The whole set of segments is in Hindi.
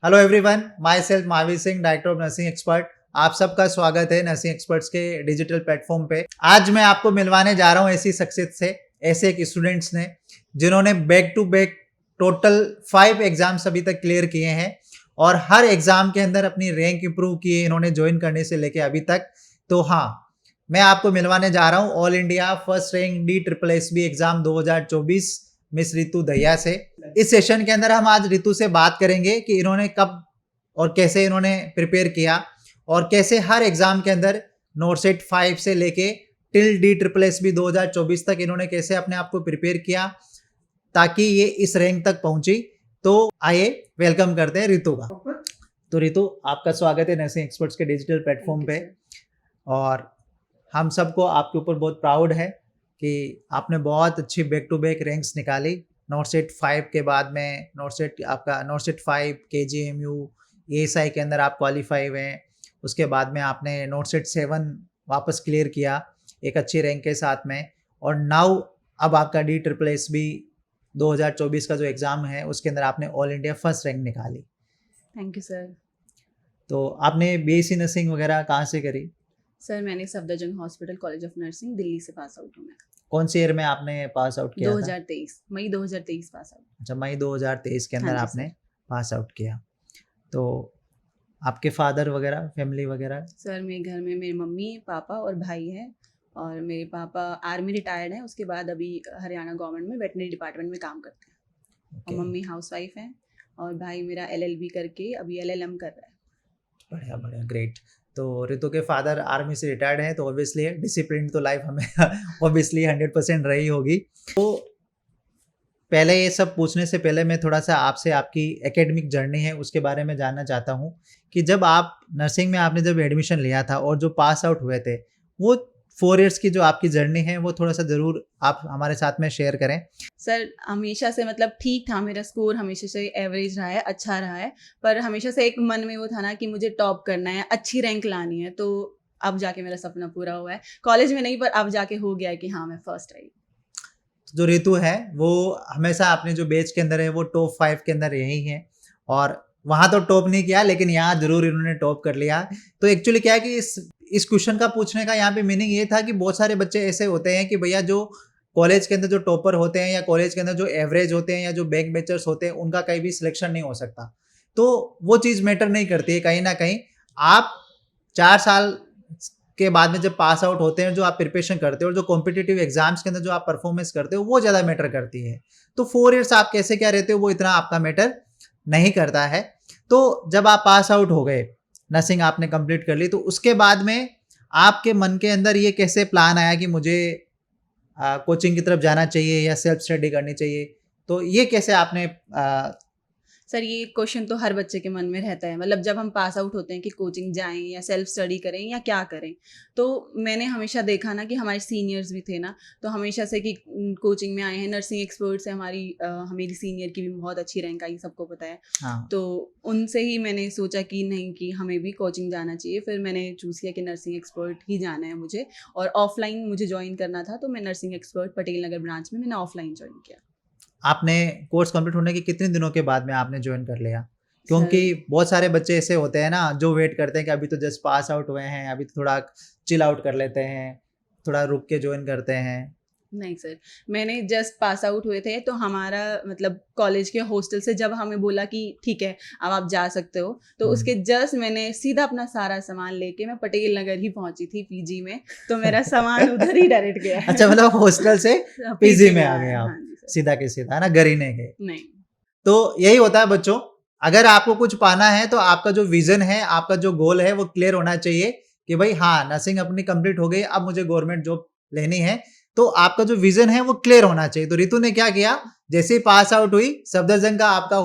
Hello everyone, my self Mahavir Singh, director of nursing expert. आप सबका स्वागत है नर्सिंग एक्सपर्ट्स के डिजिटल प्लेटफॉर्म पे। आज मैं आपको मिलवाने जा रहा हूँ ऐसी सक्सेस से, ऐसे एक स्टूडेंट्स ने जिन्होंने back to back total 5 exams अभी तक क्लियर किए हैं और हर एग्जाम के अंदर अपनी रैंक इंप्रूव की है इन्होंने ज्वाइन करने से लेके अभी तक। तो हाँ, मैं आपको मिलवाने जा रहा हूँ all India first rank DSSB exam 2024 miss Ritu Dahiya से। इस सेशन के अंदर हम आज रितु से बात करेंगे कि इन्होंने कब और कैसे इन्होंने प्रिपेयर किया और कैसे हर एग्जाम के अंदर नोटसेट 5 से लेके टिल DSSB 2024 तक इन्होंने कैसे अपने आप को प्रिपेयर किया ताकि ये इस रैंक तक पहुंची। तो आइए वेलकम करते हैं रितु का। तो रितु, आपका स्वागत है नर्सिंग एक्सपर्ट्स के डिजिटल प्लेटफॉर्म पे और हम सबको आपके ऊपर बहुत प्राउड है कि आपने बहुत अच्छी बैक टू बैक रैंक्स निकाली। नोटसेट 5 के बाद में नोटसेट 5 KGMU ASI के अंदर आप क्वालिफाई हुए हैं। उसके बाद में आपने नोटसेट 7 वापस क्लियर किया एक अच्छी रैंक के साथ में, और नाउ अब आपका DSSB 2024 का जो एग्ज़ाम है उसके अंदर आपने ऑल इंडिया फर्स्ट रैंक निकाली। Thank you sir. तो आपने BSc नर्सिंग वगैरह कहाँ से करी? सर मैंने Safdarjung hospital college of nursing Delhi से पास आउट हूँ मैं। कौन से ईयर में आपने पास आउट किया 2023 मई 2023 पास आउट। अच्छा, मई 2023 के अंदर हाँ जी आपने सर। पास आउट किया। तो आपके फादर वगैरह, फैमिली वगैरह? सर मेरे घर में मेरी मम्मी पापा और भाई है, और मेरे पापा आर्मी रिटायर्ड हैं, उसके बाद अभी हरियाणा गवर्नमेंट में वेटनरी डिपार्टमेंट में काम करते हैं। और मम्मी हाउसवाइफ हैं और भाई मेरा LLB करके अभी LLM कर रहा है। बढ़िया बढ़िया, ग्रेट। तो रितु के फादर आर्मी से रिटायर्ड हैं तो ऑब्वियसली डिसिप्लिन तो लाइफ हमें ऑब्वियसली 100% रही होगी। तो पहले ये सब पूछने से पहले मैं थोड़ा सा आपसे आपकी एकेडमिक जर्नी है उसके बारे में जानना चाहता हूँ कि जब आप नर्सिंग में आपने जब एडमिशन लिया था और जो पास आउट हुए थे, वो 4 इयर्स की जो आपकी जर्नी है वो थोड़ा सा ज़रूर आप हमारे साथ में शेयर करें। सर हमेशा से मतलब ठीक था, मेरा स्कोर हमेशा से एवरेज रहा है, अच्छा रहा है, पर हमेशा से एक मन में वो था ना कि मुझे टॉप करना है, अच्छी रैंक लानी है। तो अब जाके मेरा सपना पूरा हुआ है, कॉलेज में नहीं पर अब जाके हो गया है कि हाँ मैं फर्स्ट आई। जो रितु है वो हमेशा अपने जो बैच के अंदर है वो टॉप 5 के अंदर यही है, और वहाँ तो टॉप नहीं किया लेकिन यहाँ जरूर इन्होंने टॉप कर लिया। तो एक्चुअली क्या है कि इस क्वेश्चन का पूछने का यहाँ पे मीनिंग ये था कि बहुत सारे बच्चे ऐसे होते हैं कि भैया जो कॉलेज के अंदर जो टॉपर होते हैं या कॉलेज के अंदर जो एवरेज होते हैं या जो बैक बेंचर्स होते हैं उनका कहीं भी सिलेक्शन नहीं हो सकता। तो वो चीज़ मैटर नहीं करती है कहीं ना कहीं। आप 4 साल के बाद में जब पास आउट होते हैं, जो आप प्रिपरेशन करते हो और जो कॉम्पिटिटिव एग्जाम्स के अंदर जो आप परफॉर्मेंस करते हो वो ज़्यादा मैटर करती है। तो 4 इयर्स आप कैसे क्या रहते हो वो इतना आपका मैटर नहीं करता है। तो जब आप पास आउट हो गए, नर्सिंग आपने कंप्लीट कर ली, तो उसके बाद में आपके मन के अंदर ये कैसे प्लान आया कि मुझे कोचिंग की तरफ जाना चाहिए या सेल्फ स्टडी करनी चाहिए? तो ये कैसे आपने सर ये क्वेश्चन तो हर बच्चे के मन में रहता है, मतलब जब हम पास आउट होते हैं कि कोचिंग जाएं या सेल्फ स्टडी करें या क्या करें। तो मैंने हमेशा देखा ना कि हमारे सीनियर्स भी थे ना, तो हमेशा से कि कोचिंग में आए हैं, नर्सिंग एक्सपर्ट्स है, हमारी सीनियर की भी बहुत अच्छी रैंक आई, सबको पता है। हाँ, तो उनसे ही मैंने सोचा कि नहीं कि हमें भी कोचिंग जाना चाहिए। फिर मैंने चूज़ किया कि नर्सिंग एक्सपर्ट ही जाना है मुझे, और ऑफलाइन मुझे ज्वाइन करना था, तो मैं nursing expert Patel Nagar branch में मैंने ऑफलाइन ज्वाइन किया। आपने कोर्स कंप्लीट होने के कितने दिनों के बाद में आपने ज्वाइन कर लिया? क्योंकि सर बहुत सारे बच्चे ऐसे होते हैं ना जो वेट करते हैं कि अभी तो जस्ट पास आउट हुए हैं, अभी तो थोड़ा चिल आउट कर लेते हैं, थोड़ा रुक के ज्वाइन करते हैं। नहीं सर, मैंने जस्ट पास आउट हुए थे, तो हमारा मतलब कॉलेज के हॉस्टल से जब हमें बोला कि ठीक है अब आप जा सकते हो, तो उसके जस्ट मैंने सीधा अपना सारा सामान लेके मैं पटेल नगर ही पहुंची थी PG में। तो मेरा सामान उधर ही डायरेक्ट गया है। अच्छा, मतलब हॉस्टल से पीजी में आ गए हाँ आप जी सर। सीधा के सीधा, है ना, घर ही नहीं गए। नहीं तो यही होता है बच्चों, अगर आपको कुछ पाना है तो आपका जो विजन है, आपका जो गोल है वो क्लियर होना चाहिए कि भाई हाँ, नर्सिंग अपनी कंप्लीट हो गई, अब मुझे गवर्नमेंट जॉब लेनी है। तो आपका जो विजन है वो क्लियर होना चाहिए। तो रितु ने क्या किया, जैसे ही पास आउट हुई, सफदरजंग का आपका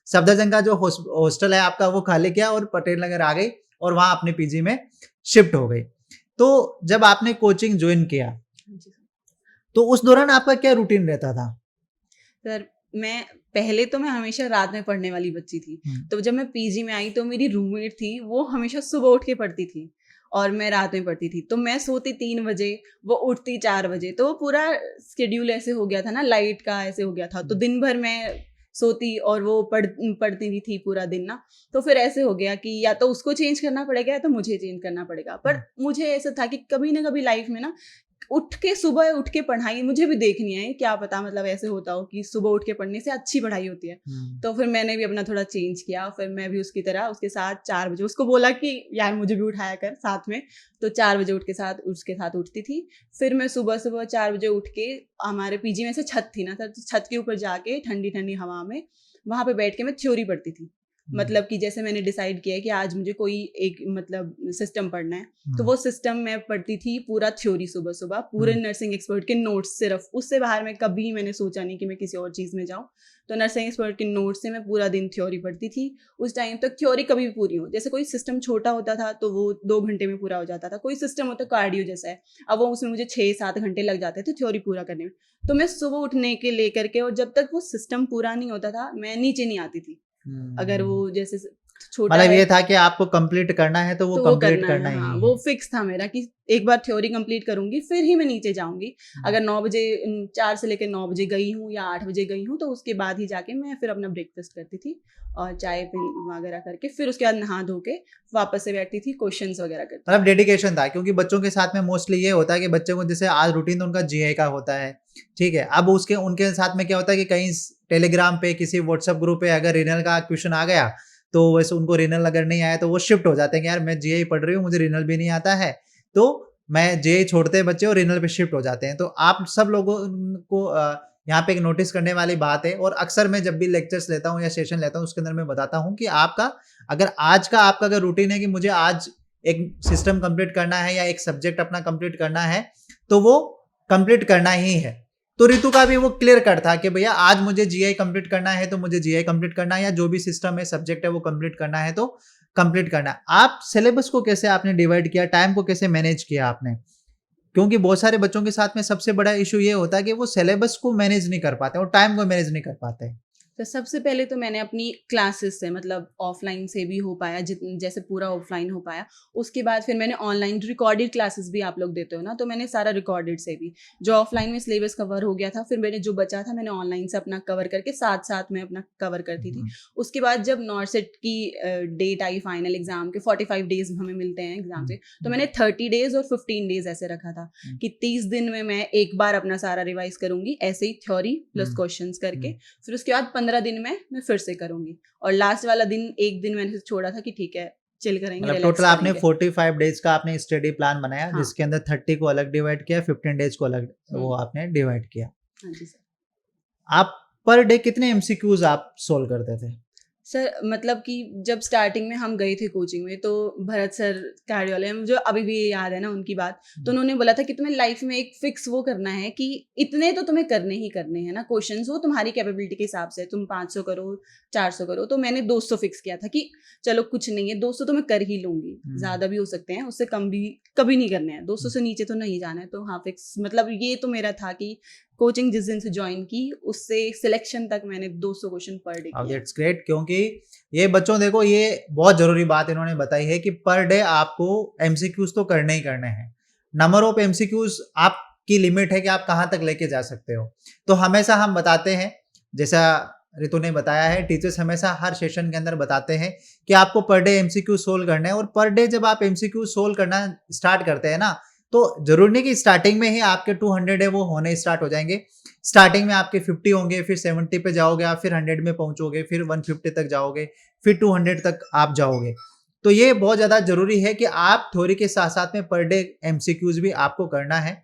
सफदरजंग का जो हॉस्टल है आपका वो खाली किया और पटेल नगर आ गई और वहां अपने PG में शिफ्ट हो गई। तो जब आपने कोचिंग ज्वाइन किया हाँ जी सर। तो उस दौरान आपका क्या रूटीन रहता था? सर मैं हमेशा रात में पढ़ने वाली बच्ची थी। तो जब मैं PG में आई तो मेरी रूममेट थी, वो हमेशा सुबह उठ के पढ़ती थी और मैं रात में पढ़ती थी। तो मैं सोती 3 बजे, वो उठती 4 बजे, तो वो पूरा शेड्यूल ऐसे हो गया था ना, लाइट का ऐसे हो गया था। तो दिन भर मैं सोती और वो पढ़ती भी थी पूरा दिन ना। तो फिर ऐसे हो गया कि या तो उसको चेंज करना पड़ेगा या तो मुझे चेंज करना पड़ेगा। पर मुझे ऐसा था कि कभी ना कभी लाइफ में ना सुबह उठ के पढ़ाई मुझे भी देखनी है, क्या पता मतलब ऐसे होता हो कि सुबह उठ के पढ़ने से अच्छी पढ़ाई होती है। तो फिर मैंने भी अपना थोड़ा चेंज किया, फिर मैं भी उसकी तरह उसके साथ 4 बजे उसको बोला कि यार मुझे भी उठाया कर साथ में, तो 4 बजे उसके साथ उठती थी। फिर मैं सुबह 4 बजे उठ के, हमारे पीजी में से छत थी ना, तो छत के ऊपर जाके ठंडी हवा में वहाँ पे बैठ के मैं थ्योरी पढ़ती थी। मतलब कि जैसे मैंने डिसाइड किया है कि आज मुझे कोई एक मतलब सिस्टम पढ़ना है, तो वो सिस्टम मैं पढ़ती थी पूरा थ्योरी सुबह पूरे नर्सिंग एक्सपर्ट के नोट्स, सिर्फ उससे बाहर मैं कभी मैंने सोचा नहीं कि मैं किसी और चीज़ में जाऊँ। तो नर्सिंग एक्सपर्ट के नोट्स से मैं पूरा दिन थ्योरी पढ़ती थी। उस टाइम तक थ्योरी कभी भी पूरी हो, जैसे कोई सिस्टम छोटा होता था तो वो 2 घंटे में पूरा हो जाता था, कोई सिस्टम होता कार्डियो जैसा है, अब वो उसमें मुझे 6-7 घंटे लग जाते थे थ्योरी पूरा करने में। तो मैं सुबह उठने के लेकर के, और जब तक वो सिस्टम पूरा नहीं होता था मैं नीचे नहीं आती थी। अगर वो जैसे छोटा मतलब है ये था कि आपको कंप्लीट करना है तो वो तो वो कंप्लीट करना करना है, हाँ, ही वो है। फिक्स था मेरा कि एक बार थ्योरी कंप्लीट करूंगी फिर ही मैं नीचे जाऊंगी। अगर 9 बजे 4 से लेकर 9 बजे गई हूँ या 8 बजे गई हूँ तो उसके बाद ही जाके मैं फिर अपना ब्रेकफास्ट करती थी और चाय वगैरह करके फिर उसके बाद नहा धो के वापस से बैठती थी, क्वेश्चंस वगैरह करती मतलब डेडिकेशन था, क्योंकि बच्चों के साथ में मोस्टली ये होता है कि बच्चों को जैसे आज रूटीन तो उनका जीआई का होता है, ठीक है, अब उसके उनके साथ में क्या होता है कि कहीं टेलीग्राम पे किसी व्हाट्सएप ग्रुप पे अगर रीनल का क्वेश्चन आ गया तो वैसे उनको रीनल अगर नहीं आया तो वो शिफ्ट हो जाते हैं कि यार मैं जीआई पढ़ रही हूँ, मुझे रीनल भी नहीं आता है, तो मैं जीआई छोड़ते हैं बच्चे और रीनल पे शिफ्ट हो जाते हैं। तो आप सब लोगों को यहाँ पे एक नोटिस करने वाली बात है, और अक्सर मैं जब भी लेक्चर्स लेता हूँ या सेशन लेता हूँ उसके अंदर मैं बताता हूँ कि आपका अगर आज का आपका अगर रूटीन है कि मुझे आज एक सिस्टम कंप्लीट करना है या एक सब्जेक्ट अपना कंप्लीट करना है तो वो कंप्लीट करना ही है। तो रितु का भी वो क्लियर कट था कि भैया आज मुझे जीआई कंप्लीट करना है तो मुझे जीआई कंप्लीट करना है, या जो भी सिस्टम है सब्जेक्ट है वो कंप्लीट करना है तो कंप्लीट करना है। आप सिलेबस को कैसे आपने डिवाइड किया, टाइम को कैसे मैनेज किया आपने? क्योंकि बहुत सारे बच्चों के साथ में सबसे बड़ा इशू ये होता है कि वो सिलेबस को मैनेज नहीं कर पाते और टाइम को मैनेज नहीं कर पाते। तो सबसे पहले तो मैंने अपनी क्लासेस से मतलब ऑफलाइन से भी हो पाया, जैसे पूरा ऑफलाइन हो पाया, उसके बाद फिर मैंने ऑनलाइन रिकॉर्डेड क्लासेस भी आप लोग देते हो ना, तो मैंने सारा रिकॉर्डेड से भी जो ऑफलाइन में सिलेबस कवर हो गया था, फिर मैंने जो बचा था मैंने ऑनलाइन से अपना कवर करके साथ साथ में अपना कवर करती थी। उसके बाद जब नॉर्सेट की डेट आई फाइनल एग्जाम के, 45 डेज हमें मिलते हैं एग्जाम से, तो मैंने 30 डेज और 15 डेज ऐसे रखा था कि 30 दिन में मैं एक बार अपना सारा रिवाइज करूंगी, ऐसे ही थ्योरी प्लस क्वेश्चंस करके, फिर उसके बाद 15 दिन में मैं फिर से करूंगी, और लास्ट वाला दिन एक दिन मैंने छोड़ा था कि ठीक है चिल करेंगे, मतलब रिलैक्स टोटल आपने करेंगे। 45 डेज का आपने स्टडी प्लान बनाया, हाँ। जिसके अंदर 30 को अलग डिवाइड किया, 15 डेज को अलग वो आपने डिवाइड किया। हाँ जी सर। आप पर डे कितने एमसीक्यूज आप सोल्व करते थे? सर मतलब कि जब स्टार्टिंग में हम गए थे कोचिंग में, तो भरत सर कार्ड वाले, मुझे अभी भी याद है ना उनकी बात, तो उन्होंने बोला था कि तुम्हें लाइफ में एक फिक्स वो करना है कि इतने तो तुम्हें करने ही करने हैं ना क्वेश्चंस, वो तुम्हारी कैपेबिलिटी के हिसाब से, तुम 500 करो 400 करो, तो मैंने 200 फिक्स किया था कि चलो कुछ नहीं है 200 तो मैं कर ही लूंगी, ज्यादा भी हो सकते हैं उससे कम भी कभी नहीं करने हैं, 200 से नीचे तो नहीं जाना है। तो हाँ फिक्स मतलब ये तो मेरा था कि कोचिंग जिस दिन से ज्वाइन की उससे सिलेक्शन तक मैंने 200 क्वेश्चन पर डे किया। दैट्स ग्रेट, क्योंकि ये बच्चों देखो ये बहुत जरूरी बात इन्होंने बताई है कि पर डे आपको एमसीक्यूज तो करने ही करने हैं। नंबर ऑफ एमसीक्यूज आपकी लिमिट है कि आप कहाँ तक लेके जा सकते हो। तो हमेशा हम बताते हैं, जैसा रितु ने बताया है, टीचर्स हमेशा हर सेशन के अंदर बताते हैं कि आपको पर डे एमसीक्यू सोल्व करना है। और पर डे जब आप एमसीक्यू सोल्व करना स्टार्ट करते हैं ना, तो जरूरी नहीं कि स्टार्टिंग में ही आपके 200 है वो होने स्टार्ट हो जाएंगे। स्टार्टिंग में आपके 50 होंगे, फिर 70 पे जाओगे आप, फिर 100 में पहुंचोगे, फिर 150 तक जाओगे, फिर 200 तक आप जाओगे। तो ये बहुत ज्यादा जरूरी है कि आप थ्योरी के साथ साथ में पर डे एमसीक्यूज भी आपको करना है।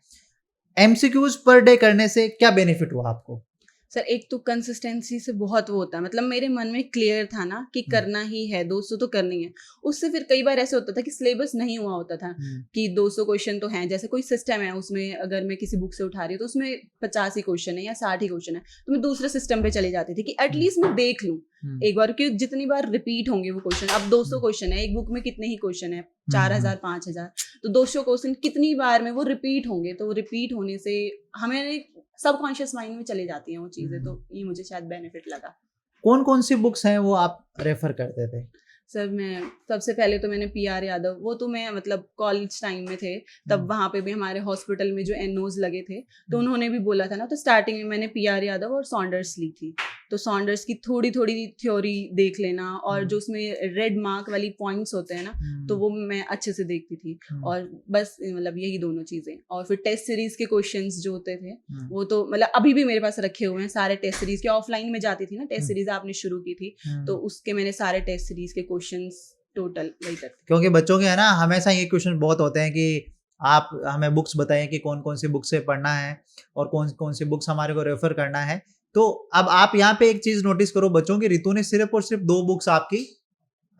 एमसीक्यूज पर डे करने से क्या बेनिफिट हुआ आपको? सर एक तो कंसिस्टेंसी से बहुत वो होता है, मतलब मेरे मन में क्लियर था ना कि करना ही है, 200 तो करनी है। उससे फिर कई बार ऐसे होता था कि सिलेबस नहीं हुआ होता था कि 200 क्वेश्चन तो हैं, जैसे कोई सिस्टम है उसमें अगर मैं किसी बुक से उठा रही हूँ तो उसमें 50 ही क्वेश्चन है या 60 ही क्वेश्चन है, तो मैं दूसरे सिस्टम पे चली जाती थी कि एटलीस्ट मैं देख लूँ एक बार, क्योंकि जितनी बार रिपीट होंगे वो क्वेश्चन, अब 200 क्वेश्चन है एक बुक में, कितने ही क्वेश्चन है 4000 5000, तो 200 क्वेश्चन कितनी बार में वो रिपीट होंगे, तो रिपीट होने से हमें सबकॉन्शियस माइंड में चली जाती हैं वो चीजें, तो ये मुझे शायद बेनिफिट लगा। कौन कौन सी बुक्स हैं वो आप रेफर करते थे? सर मैं सबसे पहले तो मैंने पीआर यादव, वो तो मैं मतलब कॉलेज टाइम में थे तब, वहाँ पे भी हमारे हॉस्पिटल में जो एनओज लगे थे तो उन्होंने भी बोला था ना, तो स्टार्टिंग में मैंने पीआर यादव और सॉन्डर्स ली थी, तो सॉन्डर्स की थोड़ी थोड़ी थ्योरी देख लेना, और जो उसमें रेड मार्क वाली पॉइंट्स होते हैं ना, तो वो मैं अच्छे से देखती थी। और बस मतलब यही दोनों चीज़ें, और फिर टेस्ट सीरीज के क्वेश्चंस जो होते थे वो तो मतलब अभी भी मेरे पास रखे हुए हैं सारे टेस्ट सीरीज के। ऑफलाइन में जाती थी ना, टेस्ट सीरीज आपने शुरू की थी, तो उसके मैंने सारे टेस्ट सीरीज के क्वेश्चंस टोटल वही करती। क्योंकि बच्चों के है ना हमेशा ये क्वेश्चन बहुत होते हैं कि आप हमें बुक्स बताएं कि कौन कौन सी बुक से पढ़ना है और कौन कौन सी बुक्स हमारे को रेफर करना है। तो अब आप यहाँ पे एक चीज नोटिस करो बच्चों की, रितु ने सिर्फ और सिर्फ 2 बुक्स आपकी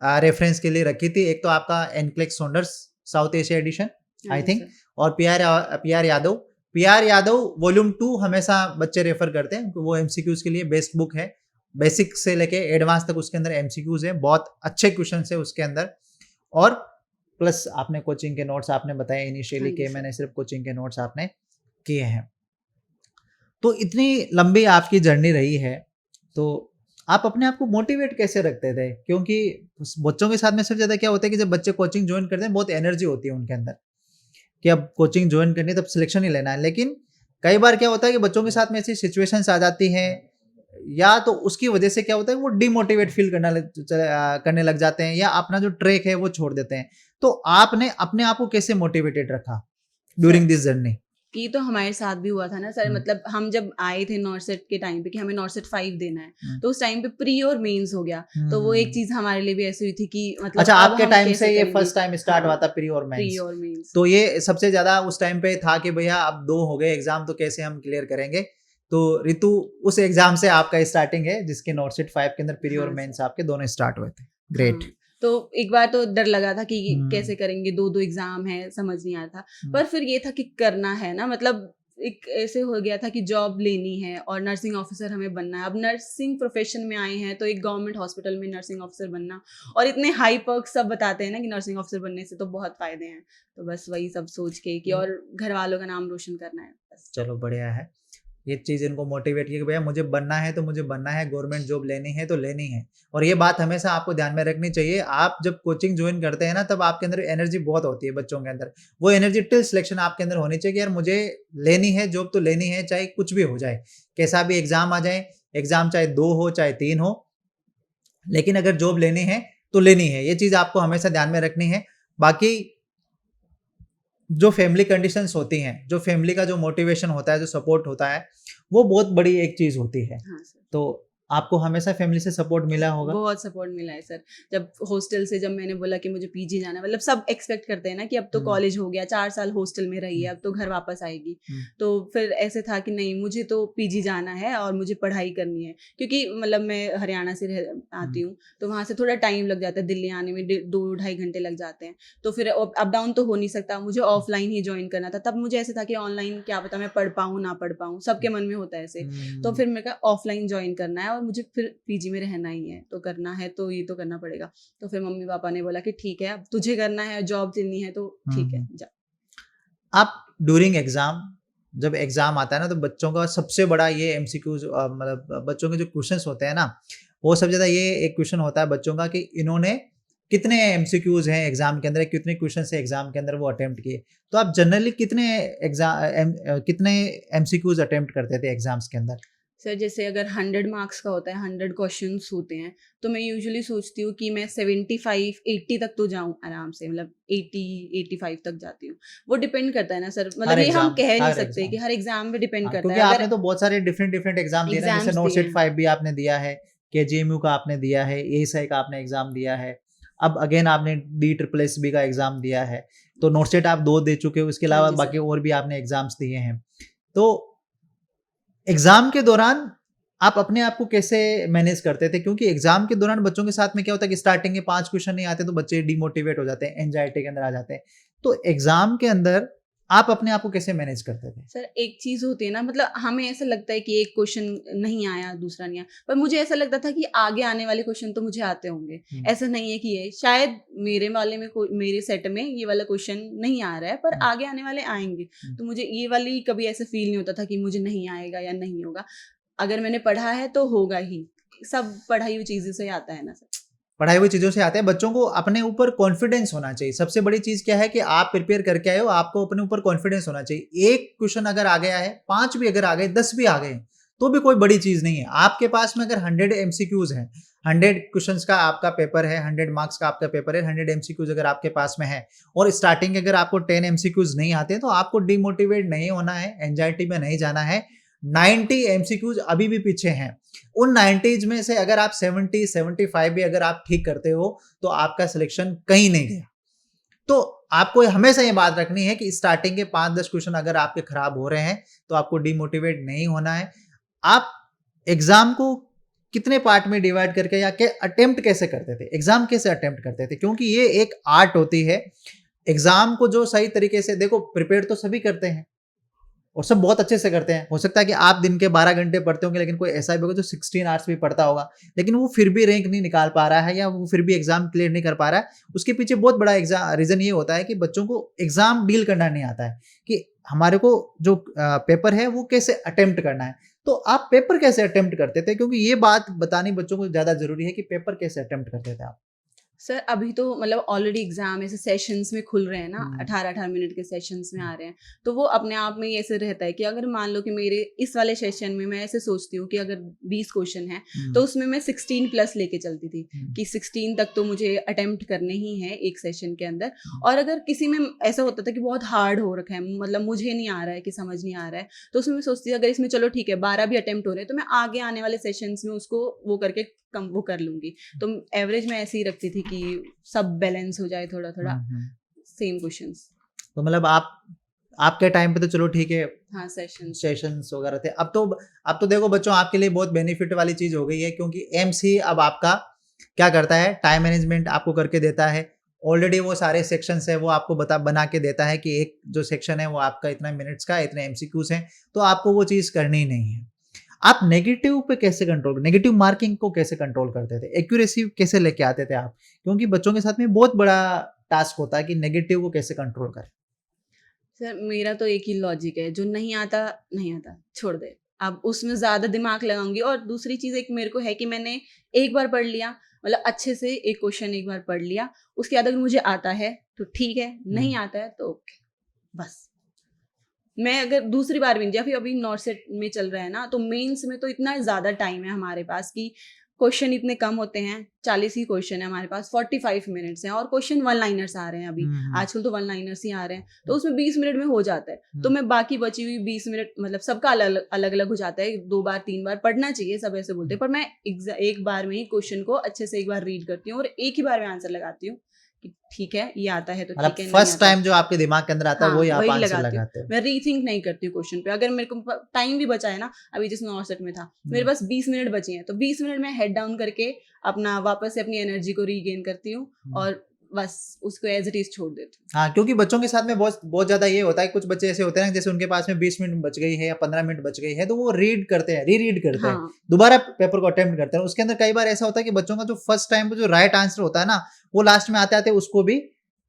रेफरेंस के लिए रखी थी। एक तो आपका NCLEX Saunders South Asia edition I think, और पी आर यादव वॉल्यूम 2 हमेशा बच्चे रेफर करते हैं, वो एमसीक्यूज के लिए बेस्ट बुक है। बेसिक से लेके एडवांस तक उसके अंदर एमसीक्यूज है, बहुत अच्छे क्वेश्चन है उसके अंदर। और प्लस आपने कोचिंग के नोट्स आपने बताए इनिशियली कि मैंने सिर्फ कोचिंग के नोट्स आपने किए हैं। तो इतनी लंबी आपकी जर्नी रही है, तो आप अपने आप को मोटिवेट कैसे रखते थे? क्योंकि बच्चों के साथ में सबसे ज़्यादा क्या होता है कि जब बच्चे कोचिंग ज्वाइन करते हैं बहुत एनर्जी होती है उनके अंदर कि अब कोचिंग ज्वाइन करनी है तब सिलेक्शन ही लेना है। लेकिन कई बार क्या होता है कि बच्चों के साथ में ऐसी सिचुएशंस आ जाती हैं, या तो उसकी वजह से क्या होता है वो डिमोटिवेट फील करने लग जाते हैं, या अपना जो ट्रैक है वो छोड़ देते हैं। तो आपने अपने आप को कैसे मोटिवेटेड रखा ड्यूरिंग दिस जर्नी? ये तो हमारे साथ भी हुआ था ना सर। मतलब हम जब आए थे नॉर्सेट के टाइम पे कि हमें नॉर्सेट 5 देना है, तो उस टाइम पे प्री और मेंस हो गया, तो वो एक चीज हमारे लिए भी ऐसी हुई थी कि मतलब अच्छा, अब आपके हम टाइम कैसे से ये करेंगे? फर्स्ट टाइम स्टार्ट हुआ था प्री और मेंस? तो ये सबसे ज्यादा उस टाइम पे था कि भैया अब 2 हो गए एग्जाम, तो कैसे हम क्लियर करेंगे। तो रितु उस एग्जाम से आपका स्टार्टिंग है जिसके नॉर्सेट 5 के अंदर प्री और मेंस आपके दोनों स्टार्ट हुए थे। ग्रेट। तो एक बार तो डर लगा था कि कैसे करेंगे, 2 एग्जाम है, समझ नहीं आ रहा था। पर फिर ये था कि करना है ना, मतलब एक ऐसे हो गया था कि जॉब लेनी है और नर्सिंग ऑफिसर हमें बनना है। अब नर्सिंग प्रोफेशन में आए हैं तो एक गवर्नमेंट हॉस्पिटल में नर्सिंग ऑफिसर बनना, और इतने हाई पर्क्स सब बताते हैं ना कि नर्सिंग ऑफिसर बनने से तो बहुत फायदे हैं। तो बस वही सब सोच के कि और घर वालों का नाम रोशन करना है बस। चलो बढ़िया है, ये चीज़ इनको मोटिवेट की कि भैया मुझे बनना है तो मुझे बनना है, गवर्नमेंट जॉब लेनी है तो लेनी है। और ये बात हमेशा आपको ध्यान में रखनी चाहिए। आप जब कोचिंग ज्वाइन करते हैं ना तब आपके अंदर एनर्जी बहुत होती है बच्चों के अंदर, वो एनर्जी टिल सिलेक्शन आपके अंदर होनी चाहिए कि यार मुझे लेनी है जॉब, तो लेनी है चाहे कुछ भी हो जाए, कैसा भी एग्जाम आ जाए, एग्जाम चाहे 2 हो चाहे 3 हो, लेकिन अगर जॉब लेनी है तो लेनी है। ये चीज़ आपको हमेशा ध्यान में रखनी है। बाकी जो फैमिली कंडीशंस होती हैं, जो फैमिली का जो मोटिवेशन होता है, जो सपोर्ट होता है, वो बहुत बड़ी एक चीज़ होती है। हाँ सर। तो आपको हमेशा फैमिली से सपोर्ट मिला होगा? बहुत सपोर्ट मिला है सर। जब हॉस्टल से जब मैंने बोला कि मुझे पीजी जाना है, मतलब सब एक्सपेक्ट करते हैं ना कि अब तो कॉलेज हो गया, 4 साल हॉस्टल में रही है, अब तो घर वापस आएगी। तो फिर ऐसे था कि नहीं, मुझे तो पीजी जाना है और मुझे पढ़ाई करनी है, क्योंकि मतलब मैं हरियाणा से आती हूँ, तो वहाँ से थोड़ा टाइम लग जाता है, दिल्ली आने में 2-2.5 घंटे लग जाते हैं। तो फिर अप डाउन तो हो नहीं सकता, मुझे ऑफलाइन ही ज्वाइन करना था। तब मुझे ऐसे था कि ऑनलाइन क्या पता मैं पढ़ पाऊँ ना पढ़ पाऊँ, सबके मन में होता है ऐसे। तो फिर मैंने कहा ऑफलाइन ज्वाइन करना है और मुझे फिर पीजी में रहना ही है, तो करना है तो ये तो करना पड़ेगा। तो फिर मम्मी पापा ने बोला कि ठीक है, अब तुझे करना है, जॉब लेनी है तो ठीक है जा। आप ड्यूरिंग एग्जाम, जब एग्जाम आता है ना तो बच्चों का सबसे बड़ा ये एमसीक्यूज, मतलब बच्चों के जो क्वेश्चंस होते हैं ना, वो सबसे ज्यादा ये एक क्वेश्चन होता है बच्चों का कि इन्होंने कितने एमसीक्यूज हैं एग्जाम के अंदर, कितने क्वेश्चन है एग्जाम के अंदर वो अटेम्प्ट किए। तो आप जनरली कितने एमसीक्यूज अटेम्प्ट करते थे एग्जाम्स के अंदर? सर जैसे अगर 100 मार्क्स का होता है, 100 क्वेश्चंस होते हैं, तो मैं यूजुअली सोचती हूँ कि मैं 75-80 तक तो जाऊँ आराम से, मतलब 80-85 तक जाती हूँ। वो डिपेंड करता है ना सर, मतलब ये हम कह नहीं सकते कि हर एग्जाम में डिपेंड करता क्योंकि है। आपने तो बहुत सारे डिफरेंट एग्जाम दिए ना, जैसे नॉर्सेट 5 भी आपने दिया है, केजीएमयू का आपने दिया है, एएसआई का आपने एग्जाम दिया है, अब अगेन आपने DSSB का एग्जाम दिया है, तो नॉर्सेट आप 2 दे चुके हो, इसके अलावा बाकी और भी आपने एग्जाम्स दिए हैं। तो एग्जाम के दौरान आप अपने आप को कैसे मैनेज करते थे? क्योंकि एग्जाम के दौरान बच्चों के साथ में क्या होता है कि स्टार्टिंग के 5 क्वेश्चन नहीं आते तो बच्चे डिमोटिवेट हो जाते हैं, एंजाइटी के अंदर आ जाते हैं। तो एग्जाम के अंदर आप अपने आप को कैसे मैनेज करते थे? सर एक चीज़ होती है ना, मतलब हमें ऐसा लगता है कि एक क्वेश्चन नहीं आया, दूसरा नहीं आया, पर मुझे ऐसा लगता था कि आगे आने वाले क्वेश्चन तो मुझे आते होंगे। ऐसा नहीं है कि ये शायद मेरे वाले में मेरे सेट में ये वाला क्वेश्चन नहीं आ रहा है, पर आगे आने वाले आएंगे। तो मुझे ये वाली कभी ऐसा फील नहीं होता था कि मुझे नहीं आएगा या नहीं होगा। अगर मैंने पढ़ा है तो होगा ही, सब पढ़ाई हुई चीज़ों से आता है ना सर। पढ़ाई हुई चीज़ों से आते हैं। बच्चों को अपने ऊपर कॉन्फिडेंस होना चाहिए। सबसे बड़ी चीज़ क्या है कि आप प्रिपेयर करके आए हो, आपको अपने ऊपर कॉन्फिडेंस होना चाहिए। एक क्वेश्चन अगर आ गया है, 5 भी अगर आ गए, 10 भी आ गए, तो भी कोई बड़ी चीज नहीं है। आपके पास में अगर 100 एमसीक्यूज हैं, 100 क्वेश्चंस का आपका पेपर है, 100 मार्क्स का आपका पेपर है, 100 एमसीक्यूज अगर आपके पास में है और स्टार्टिंग अगर आपको 10 एमसीक्यूज नहीं आते तो आपको डिमोटिवेट नहीं होना है, एंजाइटी में नहीं जाना है। 90 एमसीक्यूज अभी भी पीछे हैं। उन 90 में से अगर आप 70 75 भी अगर आप ठीक करते हो तो आपका सिलेक्शन कहीं नहीं गया। तो आपको हमेशा ये बात रखनी है कि स्टार्टिंग के 5-10 क्वेश्चन अगर आपके खराब हो रहे हैं तो आपको डिमोटिवेट नहीं होना है। आप एग्जाम को कितने पार्ट में डिवाइड करके या के अटेम्प्ट कैसे करते थे, एग्जाम कैसे अटेम्प्ट करते थे, क्योंकि ये एक आर्ट होती है। एग्जाम को जो सही तरीके से देखो, प्रिपेयर तो सभी करते हैं और सब बहुत अच्छे से करते हैं। हो सकता है कि आप दिन के 12 घंटे पढ़ते होंगे, लेकिन कोई ऐसा भी होगा जो 16 आवर्स भी पढ़ता होगा, लेकिन वो फिर भी रैंक नहीं निकाल पा रहा है या वो फिर भी एग्जाम क्लियर नहीं कर पा रहा है। उसके पीछे बहुत बड़ा रीजन ये होता है कि बच्चों को एग्जाम डील करना नहीं आता है, कि हमारे को जो पेपर है वो कैसे अटेम्प्ट करना है। तो आप पेपर कैसे अटेम्प्ट करते थे, क्योंकि ये बात बतानी बच्चों को ज्यादा जरूरी है कि पेपर कैसे अटेम्प्ट करते थे आप। सर अभी तो मतलब ऑलरेडी एग्जाम ऐसे सेशंस में खुल रहे हैं ना, हम्म। 18-18 मिनट के सेशंस में आ रहे हैं, तो वो अपने आप में ही ऐसे रहता है कि अगर मान लो कि मेरे इस वाले सेशन में मैं ऐसे सोचती हूँ कि अगर 20 क्वेश्चन है तो उसमें मैं 16 प्लस लेके चलती थी कि 16 तक तो मुझे अटेम्प्ट करने ही है एक सेशन के अंदर। और अगर किसी में ऐसा होता था कि बहुत हार्ड हो रखा है, मतलब मुझे नहीं आ रहा है कि समझ नहीं आ रहा है, तो उसमें मैं सोचती थी अगर इसमें चलो ठीक है 12 भी अटेम्प्ट हो रहे हैं तो मैं आगे आने वाले सेशंस में उसको वो करके कम वो कर लूंगी। तो एवरेज में ऐसे ही रखती थी कि सब बैलेंस हो जाए थोड़ा थोड़ा, सेम क्वेश्चंस। तो मतलब आपके टाइम पे तो चलो ठीक है, हाँ सेशंस वगैरह थे। अब तो देखो बच्चों, आपके लिए बहुत बेनिफिट वाली चीज हो गई है, क्योंकि एमसी अब आपका क्या करता है, टाइम मैनेजमेंट आपको करके देता है। ऑलरेडी वो सारे सेक्शंस है वो आपको बना के देता है कि एक जो सेक्शन है वो आपका इतना मिनट्स का, इतने एमसीक्यूज हैं, तो आपको वो चीज करनी नहीं है। आप नेगेटिव पे कैसे कंट्रोल, नेगेटिव मार्किंग को कैसे कंट्रोल करते थे, एक्यूरेसी कैसे लेके आते थे आप, क्योंकि बच्चों के साथ में बहुत बड़ा टास्क होता है कि नेगेटिव को कैसे कंट्रोल करें। सर मेरा तो एक ही लॉजिक है, जो नहीं आता नहीं आता छोड़ दे, अब उसमें ज्यादा दिमाग लगाऊंगी। और दूसरी चीज एक मेरे को है कि मैंने एक बार पढ़ लिया, मतलब अच्छे से एक क्वेश्चन एक बार पढ़ लिया, उसके बाद अगर मुझे आता है तो ठीक है, नहीं आता है तो ओके, बस। मैं अगर दूसरी बार भी, या फिर अभी नॉर्थ सेट में चल रहा है ना, तो मेंस में तो इतना ज्यादा टाइम है हमारे पास कि क्वेश्चन इतने कम होते हैं, 40 ही क्वेश्चन है हमारे पास, 45 मिनट्स हैं, और क्वेश्चन वन लाइनर्स आ रहे हैं अभी, आजकल तो वन लाइनर्स ही आ रहे हैं, तो उसमें 20 मिनट में हो जाता है। तो मैं बाकी बची हुई 20 मिनट, मतलब सबका अलग अलग हो जाता है, 2 बार 3 बार पढ़ना चाहिए, सब ऐसे बोलते हैं, पर मैं एक बार में ही क्वेश्चन को अच्छे से एक बार रीड करती हूँ और एक ही बार में आंसर लगाती हूँ कि ठीक है ये आता है तो मतलब ठीक है, नहीं फर्स्ट आता टाइम जो आपके दिमाग के अंदर आता है हाँ वही आप वही आंसर लगाती हूँ। लगाते हो। मैं रीथिंक नहीं करती हूँ क्वेश्चन पे। अगर मेरे को टाइम भी बचा है ना, अभी जिस नॉर्थ सेट में था मेरे पास 20 मिनट बचे हैं, तो 20 मिनट में हेड डाउन करके अपना वापस से अपनी एनर्जी को रीगेन करती हूँ और बस उसको एज इट इज छोड़ देती हूँ। हाँ, क्योंकि बच्चों के साथ में बहुत बहुत ज्यादा ये होता है, कुछ बच्चे ऐसे होते हैं ना, जैसे उनके पास में 20 मिनट बच गई है या 15 मिनट बच गई है, तो वो रीड करते हैं, रीड करते हैं, हाँ दोबारा पेपर को अटेम्प्ट करते हैं। उसके अंदर कई बार ऐसा होता है कि बच्चों का जो फर्स्ट टाइम पे जो राइट आंसर होता है ना, वो लास्ट में आते आते उसको भी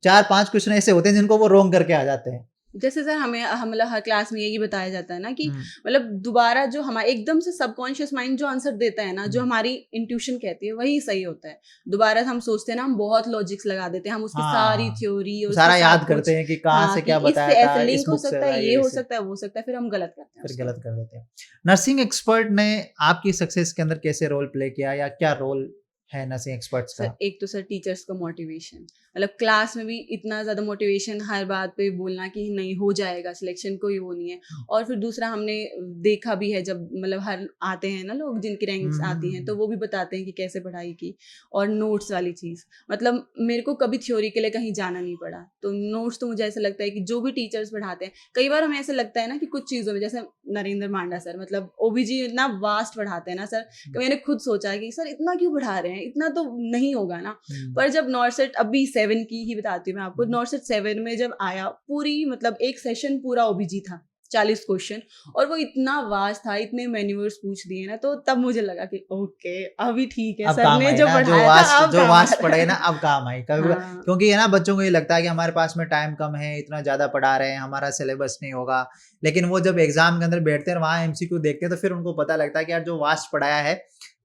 4-5 क्वेश्चन ऐसे होते हैं जिनको वो रॉन्ग करके आ जाते हैं। जैसे सर हम मतलब हर क्लास में यही बताया जाता है ना कि मतलब दोबारा जो हमारे एकदम से सबकॉन्शियस माइंड जो आंसर देता है ना, जो हमारी इंट्यूशन कहती है वही सही होता है। दोबारा हम सोचते हैं ना, हम बहुत लॉजिक्स लगा देते हैं, हम उसकी सारी थ्योरी और सारा उसके याद सब करते कुछ, हैं कि कहाँ हाँ से कि क्या इससे बताया था, ऐसे इस लिंक हो बुक से सकता है, ये ये हो से, सकता है, वो सकता है, फिर हम गलत करते हैं फिर उसको। गलत कर देते हैं। नर्सिंग एक्सपर्ट ने आपकी सक्सेस के अंदर कैसे रोल प्ले किया, या क्या रोल है नर्सिंग एक्सपर्ट्स का? सर एक तो सर टीचर्स का मोटिवेशन, मतलब क्लास में भी इतना ज़्यादा मोटिवेशन, हर बात पे बोलना कि नहीं हो जाएगा सिलेक्शन, कोई वो नहीं है। और फिर दूसरा हमने देखा भी है, जब मतलब हर आते हैं ना लोग जिनकी रैंक्स आती हैं, तो वो भी बताते हैं कि कैसे पढ़ाई की। और नोट्स वाली चीज़, मतलब मेरे को कभी थ्योरी के लिए कहीं जाना नहीं पड़ा, तो नोट्स तो मुझे ऐसा लगता है कि जो भी टीचर्स पढ़ाते हैं, कई बार हमें ऐसा लगता है ना कि कुछ चीज़ों में, जैसे नरेंद्र मांडा सर, मतलब ओबीजी इतना वास्ट पढ़ाते हैं ना सर, कि मैंने खुद सोचा है कि सर इतना क्यों पढ़ा रहे हैं, इतना तो नहीं होगा ना। पर जब नॉर्थ सेट, अभी 7 की ही बताती हूँ मैं आपको, नॉर्थ सेट 7 में जब आया, पूरी मतलब एक सेशन पूरा ओबीजी था, 40 क्वेश्चन, और वो इतना वास्ट था, इतने मैन्यूअर्स पूछ दिए ना, तो तब मुझे लगा कि ओके अभी ठीक है, अब सर काम ने आई जो ना, पढ़ाया था अब जो काम आ वास्ट रहा पढ़े है। ना अब काम आई कभी, हाँ क्योंकि ये ना बच्चों को ये लगता है कि हमारे पास में टाइम कम है, इतना ज्यादा पढ़ा रहे हैं, हमारा सिलेबस नहीं होगा। लेकिन वो जब एग्जाम के अंदर बैठते हैं, वहां एमसीक्यू देखते हैं, तो फिर उनको पता लगता है कि यार जो वास्ट पढ़ाया है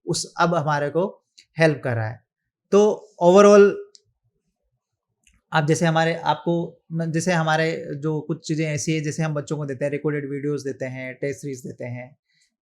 उस अब हमारे को हेल्प कर रहा है। तो ओवरऑल आप जैसे जैसे हमारे जो कुछ चीज़ें ऐसी है, जैसे हम बच्चों को देते हैं, रिकॉर्डेड वीडियोस देते हैं, टेस्ट सीरीज देते हैं,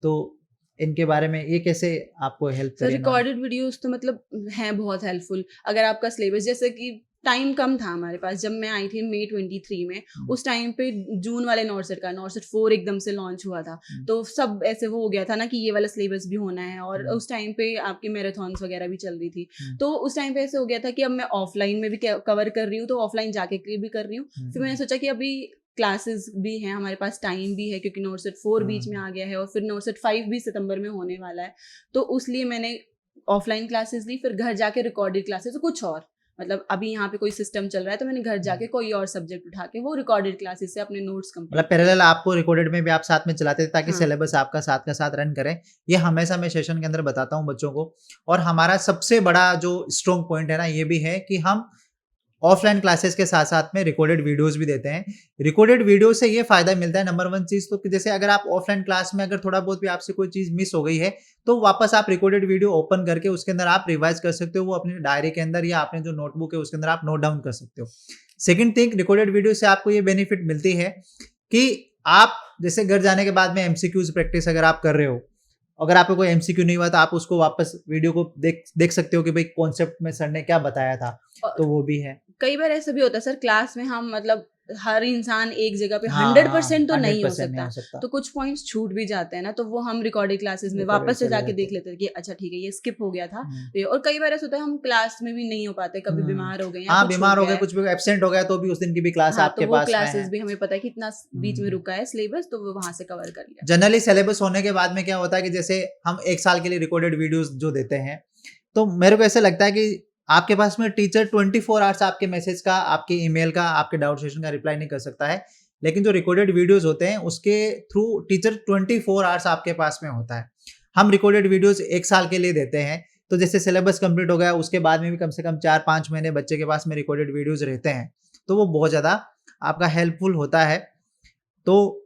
तो इनके बारे में, ये कैसे आपको हेल्प सर करें? रिकॉर्डेड वीडियोस तो मतलब हैं बहुत हेल्पफुल। अगर आपका सिलेबस जैसे कि टाइम कम था हमारे पास, जब मैं आई थी मई 23 में, उस टाइम पे जून वाले नॉर्सेट 4 एकदम से लॉन्च हुआ था, तो सब ऐसे वो हो गया था ना कि ये वाला सिलेबस भी होना है, और उस टाइम पे आपकी मैराथन्स वगैरह भी चल रही थी, तो उस टाइम पे ऐसे हो गया था कि अब मैं ऑफलाइन में भी कवर कर रही हूँ, तो ऑफलाइन जाके भी कर रही हूँ। फिर मैंने सोचा कि अभी क्लासेस भी हैं हमारे पास, टाइम भी है, क्योंकि नॉर्सेट 4 बीच में आ गया है और फिर नॉर्सेट 5 भी सितंबर में होने वाला है, तो उसलिए मैंने ऑफलाइन क्लासेस ली, फिर घर जाके रिकॉर्डेड क्लासेस, तो कुछ और मतलब अभी यहाँ पे कोई सिस्टम चल रहा है तो मैंने घर जाके कोई और सब्जेक्ट उठा के वो रिकॉर्डेड क्लासेस से अपने नोट्स मतलब कंप्लीट पैरेलल आपको रिकॉर्डेड में भी आप साथ में चलाते थे ताकि हाँ। सिलेबस आपका साथ का साथ रन करे। ये हमेशा मैं सेशन के अंदर बताता हूँ बच्चों को। और हमारा सबसे बड़ा जो स्ट्रॉन्ग पॉइंट है ना, ये भी है कि हम ऑफलाइन क्लासेस के साथ साथ में रिकॉर्डेड वीडियोस भी देते हैं। रिकॉर्डेड वीडियो से ये फायदा मिलता है, नंबर 1 चीज तो कि जैसे अगर आप ऑफलाइन क्लास में अगर थोड़ा बहुत भी आपसे कोई चीज मिस हो गई है, तो वापस आप रिकॉर्डेड वीडियो ओपन करके उसके अंदर आप रिवाइज कर सकते हो, वो अपनी डायरी के अंदर या आपने जो नोटबुक है उसके अंदर आप नोट डाउन कर सकते हो। सेकेंड थिंग, रिकॉर्डेड वीडियो से आपको ये बेनिफिट मिलती है कि आप जैसे घर जाने के बाद में एमसीक्यूज प्रैक्टिस अगर आप कर रहे हो, अगर आपको कोई एमसीक्यू नहीं हुआ तो आप उसको वापस वीडियो को देख सकते हो कि भाई कॉन्सेप्ट में सर ने क्या बताया था, तो वो भी है। कई बार ऐसा भी होता है सर, क्लास में हम मतलब हर इंसान एक जगह पे हाँ, 100% तो नहीं हो 100% नहीं सकता, हो सकता। तो कुछ पॉइंट्स छूट भी जाते हैं ना, तो वो हम रिकॉर्डेड क्लासेस में रिकॉर्डेड वापस से चले जाके जाते देख हैं। लेते हैं कि अच्छा ठीक है ये स्किप हो गया था। और कई बार ऐसा होता है हम क्लास में भी नहीं हो पाते, कभी बीमार हो गए या हाँ, कुछ बीमार हो गया गए, है, कुछ भी एब्सेंट हो गया तो भी उस दिन की भी क्लास हाँ, आपके तो वो पास में है। क्लासेस भी हमें पता है कि इतना बीच में हम्म। रुका है सिलेबस, तो वो वहां से कवर कर लिया। जनरली सिलेबस होने के बाद में क्या होता है कि जैसे हम 1 साल के लिए रिकॉर्डेड वीडियोस जो देते हैं, तो मेरे को ऐसा लगता है कि आपके पास में टीचर 24 आवर्स आपके मैसेज का, आपके ईमेल का, आपके डाउट सेशन का रिप्लाई नहीं कर सकता है। लेकिन जो रिकॉर्डेड वीडियोस होते हैं उसके थ्रू टीचर 24 आवर्स आपके पास में होता है। हम रिकॉर्डेड वीडियोस 1 साल के लिए देते हैं, तो जैसे सिलेबस कंप्लीट हो गया उसके बाद में भी कम से कम 4-5 महीने बच्चे के पास में रिकॉर्डेड वीडियोस रहते हैं, तो वो बहुत ज़्यादा आपका हेल्पफुल होता है। तो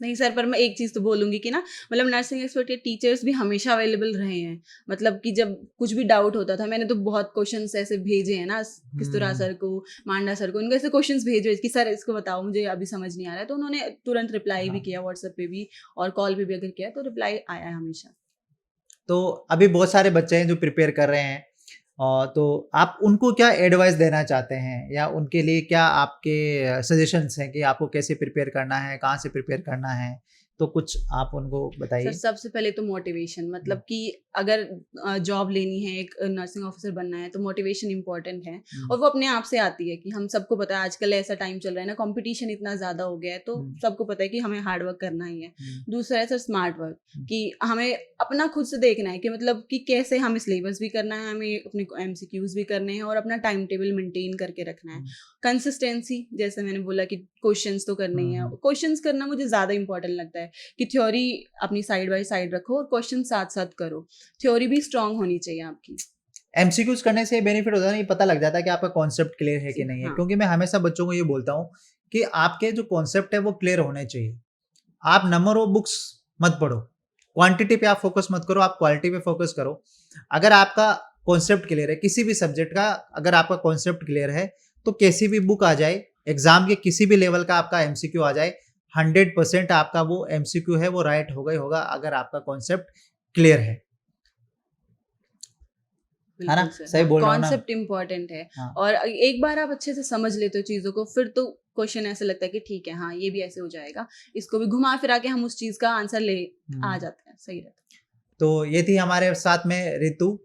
नहीं सर, पर मैं एक चीज़ तो बोलूँगी कि ना मतलब नर्सिंग एक्सपर्ट के टीचर्स भी हमेशा अवेलेबल रहे हैं। मतलब कि जब कुछ भी डाउट होता था, मैंने तो बहुत क्वेश्चंस ऐसे भेजे हैं ना किस्तुरा सर को, मांडा सर को, उनको ऐसे क्वेश्चंस भेजे कि सर इसको बताओ, मुझे अभी समझ नहीं आ रहा है, तो उन्होंने तुरंत रिप्लाई भी हाँ। किया, व्हाट्सएप पे भी और कॉल पे भी अगर किया तो रिप्लाई आया है हमेशा। तो अभी बहुत सारे बच्चे हैं जो प्रिपेयर कर रहे हैं, तो आप उनको क्या एडवाइस देना चाहते हैं या उनके लिए क्या आपके सजेशंस हैं कि आपको कैसे प्रिपेयर करना है, कहाँ से प्रिपेयर करना है? तो कुछ आप उनको सर बताइए। सबसे पहले तो मोटिवेशन, मतलब कि अगर जॉब लेनी है, एक नर्सिंग ऑफिसर बनना है, तो मोटिवेशन इंपॉर्टेंट है, और वो अपने आप से आती है कि हम सबको पता है आजकल ऐसा टाइम चल रहा है ना, कंपटीशन इतना ज़्यादा हो गया है, तो सबको पता है कि हमें हार्ड वर्क करना ही है। दूसरा है सर स्मार्ट वर्क, कि हमें अपना खुद से देखना है कि मतलब कि कैसे हमें सिलेबस भी करना है, हमें अपने एमसीक्यूज भी करने हैं और अपना टाइम टेबल मेंटेन करके रखना है। कंसिस्टेंसी, जैसे मैंने बोला कि क्वेश्चंस तो करने ही है, क्वेश्चंस करना मुझे ज़्यादा इंपॉर्टेंट लगता है कि थ्योरी अपनी साइड बाय साइड रखो और क्वेश्चन साथ साथ करो, थ्योरी भी स्ट्रांग होनी चाहिए आपकी। एमसीक्यूज करने से बेनिफिट होता है ना, ये पता लग जाता है कि आपका कॉन्सेप्ट क्लियर है कि नहीं है। हाँ। क्योंकि मैं हमेशा बच्चों को ये बोलता हूँ कि आपके जो कॉन्सेप्ट है वो क्लियर होने चाहिए। आप नंबर ऑफ बुक्स मत पढ़ो, क्वांटिटी पे आप फोकस मत करो, आप क्वालिटी पे फोकस करो। अगर आपका कॉन्सेप्ट क्लियर है किसी भी सब्जेक्ट का, अगर आपका कॉन्सेप्ट क्लियर है तो कैसी भी बुक आ जाए, एग्जाम के किसी भी लेवल का आपका एमसीक्यू आ जाए, 100% आपका वो एमसीक्यू है वो राइट होगा ही होगा, अगर आपका कॉन्सेप्ट क्लियर है ना? बिल्कुल सर, सही हाँ, बोल रहा हूँ ना? कॉन्सेप्ट इम्पोर्टेंट है, हाँ। और एक बार आप अच्छे से समझ लेते हो चीज़ों को, फिर तो क्वेश्चन ऐसे लगता है कि ठीक है, हाँ ये भी ऐसे हो जाएगा, इसको भी घुमा फिरा के हम उस चीज़ का आंसर ले आ जाते हैं, सही रहता है। तो ये थी हमारे साथ में Ritu,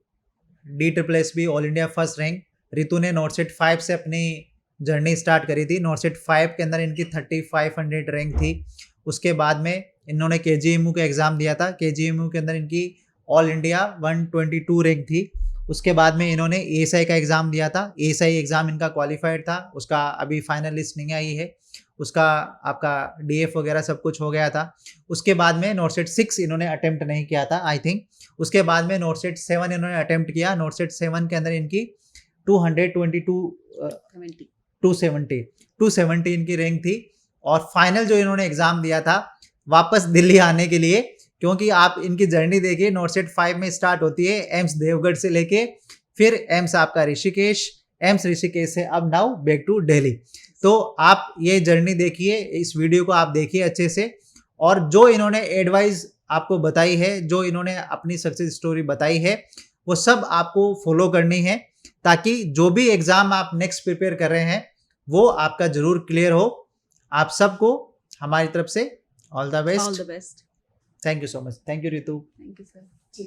DSSB all India first rank. Ritu ने नॉर्सेट 5 से अपनी जर्नी स्टार्ट करी थी। नॉर्सेट 5 के अंदर इनकी 3500 रैंक थी। उसके बाद में इन्होंने KGMU का एग्ज़ाम दिया था। KGMU के अंदर इनकी ऑल इंडिया 122 रैंक थी। उसके बाद में इन्होंने ASI का एग्ज़ाम दिया था। ASI एग्ज़ाम इनका क्वालिफाइड था, उसका अभी फाइनल लिस्ट नहीं आई है, उसका आपका DF वगैरह सब कुछ हो गया था। उसके बाद में नॉर्सेट 6 इन्होंने अटेम्प्ट नहीं किया था आई थिंक। उसके बाद में नॉर्सेट 7 इन्होंने अटेम्प्ट किया। नॉर्सेट 7 के अंदर इनकी 270 इनकी रैंक थी। और फाइनल जो इन्होंने एग्ज़ाम दिया था वापस दिल्ली आने के लिए, क्योंकि आप इनकी जर्नी देखिए, नॉर्सेट 5 में स्टार्ट होती है एम्स देवगढ़ से लेके, फिर एम्स आपका ऋषिकेश, एम्स ऋषिकेश से अब नाउ बैक टू दिल्ली। तो आप ये जर्नी देखिए, इस वीडियो को आप देखिए अच्छे से, और जो इन्होंने एडवाइस आपको बताई है, जो इन्होंने अपनी सक्सेस स्टोरी बताई है, वो सब आपको फॉलो करनी है, ताकि जो भी एग्जाम आप नेक्स्ट प्रिपेयर कर रहे हैं वो आपका जरूर क्लियर हो। आप सबको हमारी तरफ से all the all best. The best. Thank you so much. Thank you Ritu. Thank you sir.